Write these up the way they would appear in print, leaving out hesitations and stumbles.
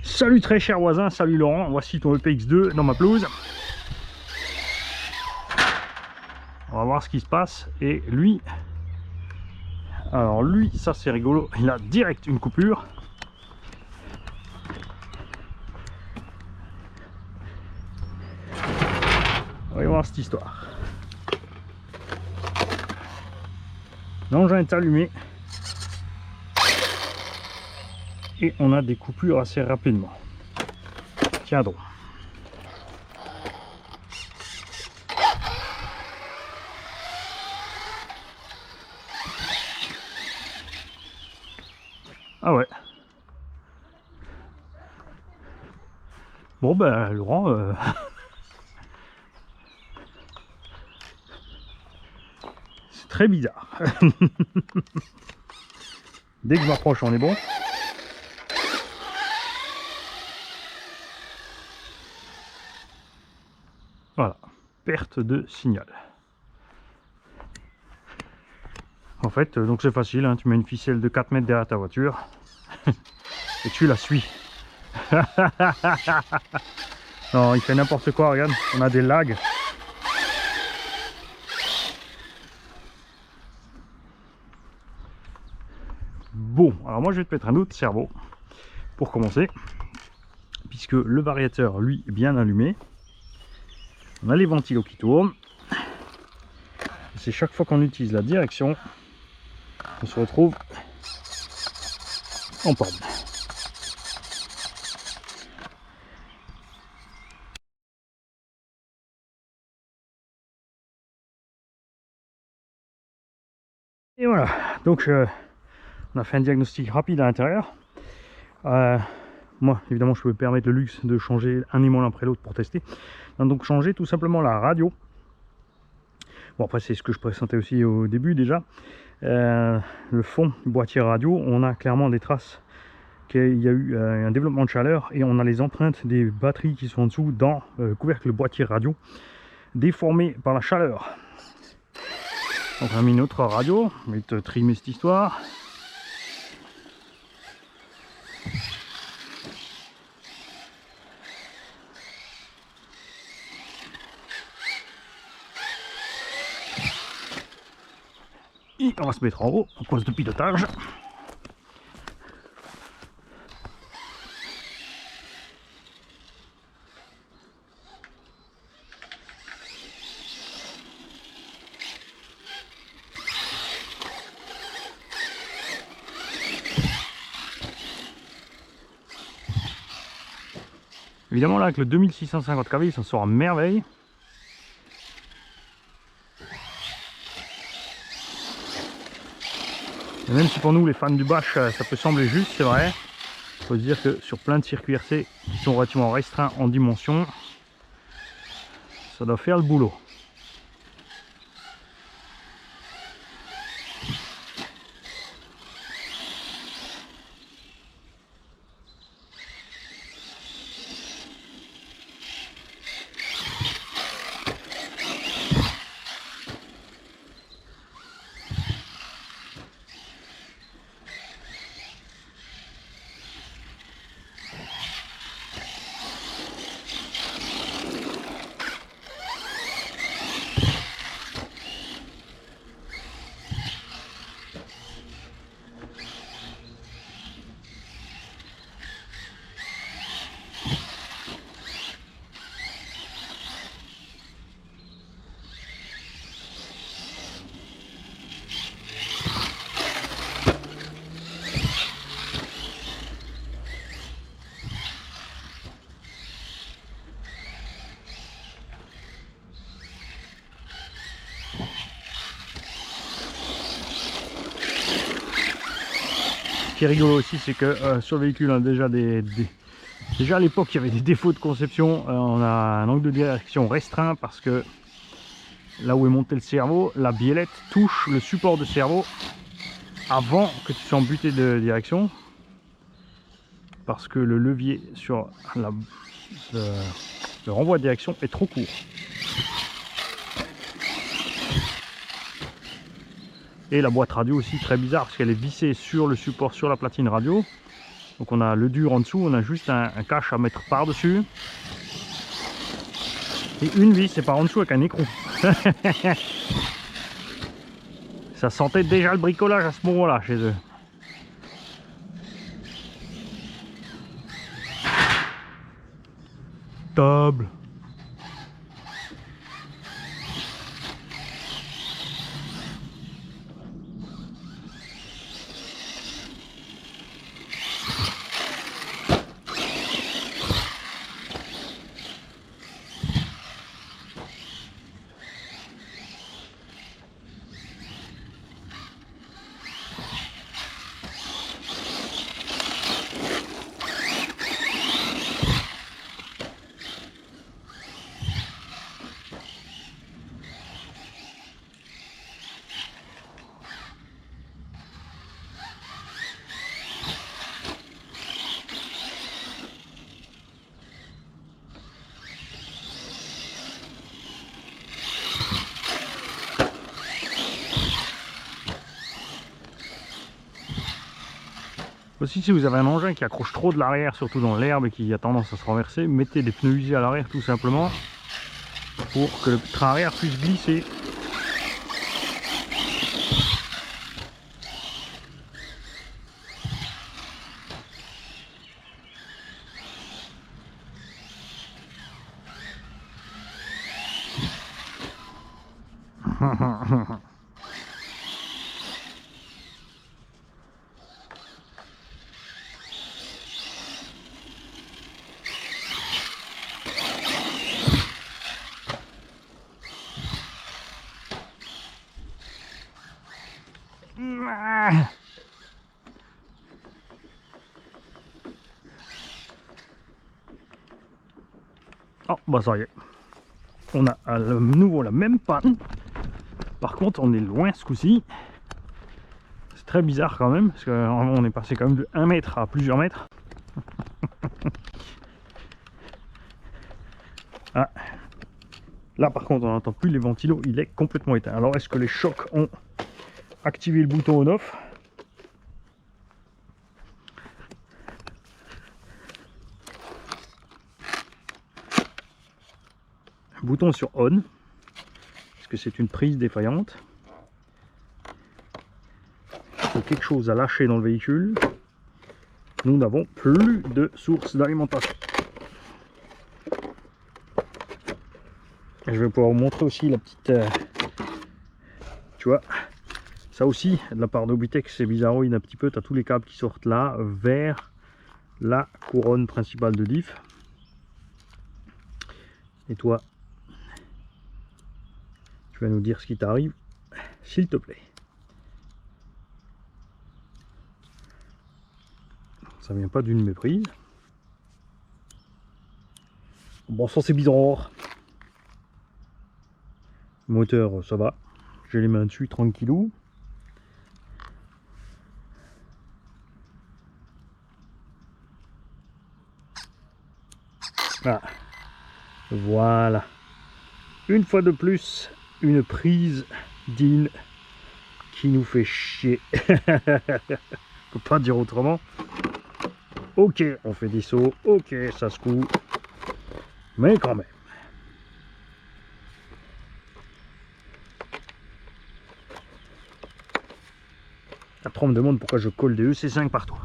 Salut très cher voisin, salut Laurent, voici ton EPX2 dans ma pelouse. On va voir ce qui se passe. Et lui, alors lui, ça c'est rigolo, il a direct une coupure. On va voir cette histoire. L'engin est allumé. Et on a des coupures assez rapidement. Tiens donc. Ah ouais. Bon ben Laurent, c'est très bizarre. Dès que je m'approche, on est bon. Voilà, perte de signal. En fait, donc c'est facile, hein, tu mets une ficelle de 4 mètres derrière ta voiture et tu la suis. Non, il fait n'importe quoi, regarde, on a des lags. Bon, alors moi je vais te mettre un autre cerveau pour commencer, puisque le variateur, lui, est bien allumé. On a les ventilos qui tournent. C'est chaque fois qu'on utilise la direction, on se retrouve en panne. Et voilà, donc on a fait un diagnostic rapide à l'intérieur. Moi, évidemment, je peux me permettre le luxe de changer un aimant l'un après l'autre pour tester. Donc changer tout simplement la radio. Bon, après c'est ce que je présentais aussi au début déjà. Le fond du boîtier radio, on a clairement des traces qu'il y a eu un développement de chaleur, et on a les empreintes des batteries qui sont en dessous dans le couvercle boîtier radio, déformées par la chaleur. Donc on a mis une autre radio, on va te trimer cette histoire. Et on va se mettre en haut, en poste de pilotage. Évidemment là avec le 2650 kV, il s'en sort à merveille. Et même si pour nous les fans du bash ça peut sembler juste, c'est vrai. Il faut se dire que sur plein de circuits RC qui sont relativement restreints en dimension, ça doit faire le boulot. Ce qui est rigolo aussi, c'est que sur le véhicule, on a déjà déjà à l'époque il y avait des défauts de conception. On a un angle de direction restreint parce que là où est monté le cerveau, la biellette touche le support de cerveau avant que tu sois en butée de direction, parce que le levier sur le renvoi de direction est trop court. Et la boîte radio aussi très bizarre, parce qu'elle est vissée sur le support, sur la platine radio, Donc on a le dur en dessous, on a juste un cache à mettre par-dessus. Et une vis, c'est par en dessous avec un écrou. Ça sentait déjà le bricolage à ce moment-là chez eux. Table. Aussi, si vous avez un engin qui accroche trop de l'arrière, surtout dans l'herbe et qui a tendance à se renverser, mettez des pneus usés à l'arrière tout simplement pour que le train arrière puisse glisser. Oh bah ça y est, on a à nouveau la même panne. Par contre on est loin ce coup-ci. C'est très bizarre quand même, parce qu'on est passé quand même de 1 mètre à plusieurs mètres. Ah. Là par contre on n'entend plus les ventilos, il est complètement éteint. Alors est-ce que les chocs ont activé le bouton on-off? Bouton sur on, parce que c'est une prise défaillante. Il faut quelque chose à lâcher dans le véhicule. Nous n'avons plus de source d'alimentation. Je vais pouvoir vous montrer aussi la petite... tu vois, ça aussi, de la part d'Obitex, c'est bizarroïde un petit peu. Tu as tous les câbles qui sortent là, vers la couronne principale de diff. Et toi, tu vas nous dire ce qui t'arrive, s'il te plaît. Ça vient pas d'une méprise. Bon, ça c'est bizarre. Moteur, ça va. J'ai les mains dessus, tranquillou. Ah. Voilà. Une fois de plus, une prise d'IN qui nous fait chier. Faut pas dire autrement. Ok, on fait des sauts. Ok, ça secoue. Mais quand même. Après on me demande pourquoi je colle des EC5 partout.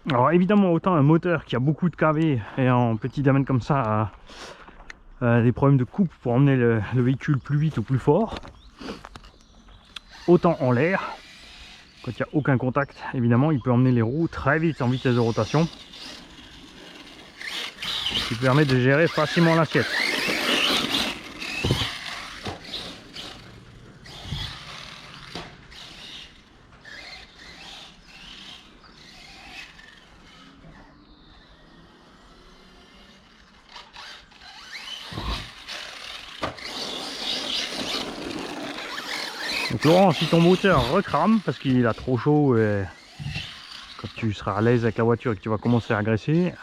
Alors évidemment, autant un moteur qui a beaucoup de kV et en petit diamètre comme ça a des problèmes de coupe pour emmener le véhicule plus vite ou plus fort, autant en l'air, quand il n'y a aucun contact, évidemment, il peut emmener les roues très vite en vitesse de rotation, ce qui permet de gérer facilement l'assiette. Laurent, si ton moteur recrame parce qu'il a trop chaud et quand tu seras à l'aise avec la voiture et que tu vas commencer à agresser,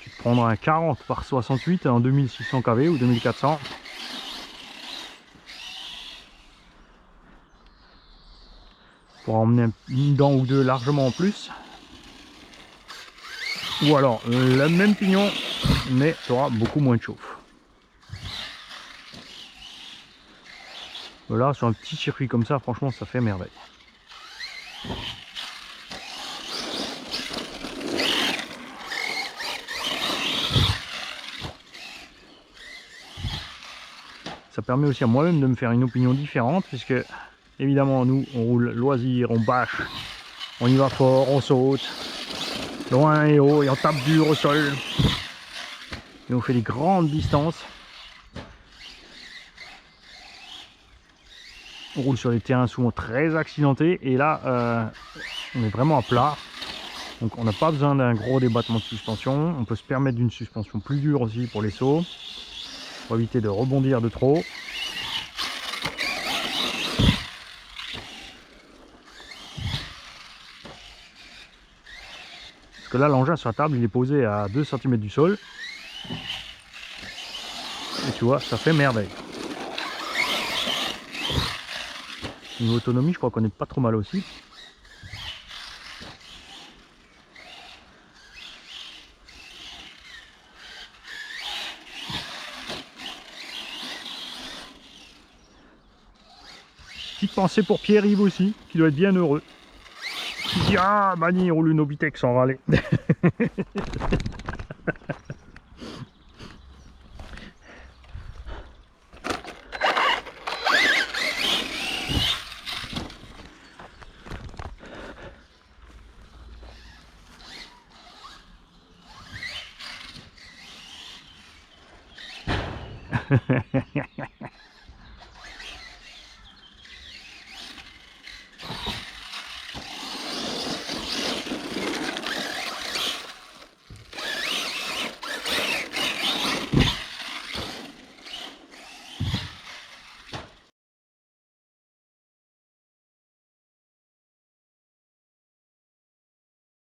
tu te prendras un 40 par 68 en 2600 kV ou 2400. Pour emmener une dent ou deux largement en plus. Ou alors le même pignon, mais tu auras beaucoup moins de chauffe. Voilà, sur un petit circuit comme ça, franchement, ça fait merveille. Ça permet aussi à moi-même de me faire une opinion différente, puisque évidemment, nous, on roule loisir, on bâche, on y va fort, on saute, loin et haut, et on tape dur au sol. Et on fait des grandes distances. On roule sur des terrains souvent très accidentés, et là, on est vraiment à plat. Donc on n'a pas besoin d'un gros débattement de suspension. On peut se permettre d'une suspension plus dure aussi pour les sauts, pour éviter de rebondir de trop. Parce que là, l'engin sur la table, il est posé à 2 cm du sol. Et tu vois, ça fait merveille. Niveau autonomie, je crois qu'on est pas trop mal aussi. Petite pensée pour Pierre-Yves aussi, qui doit être bien heureux. Il dit ah, Mani, il roule une Obitech sans râler.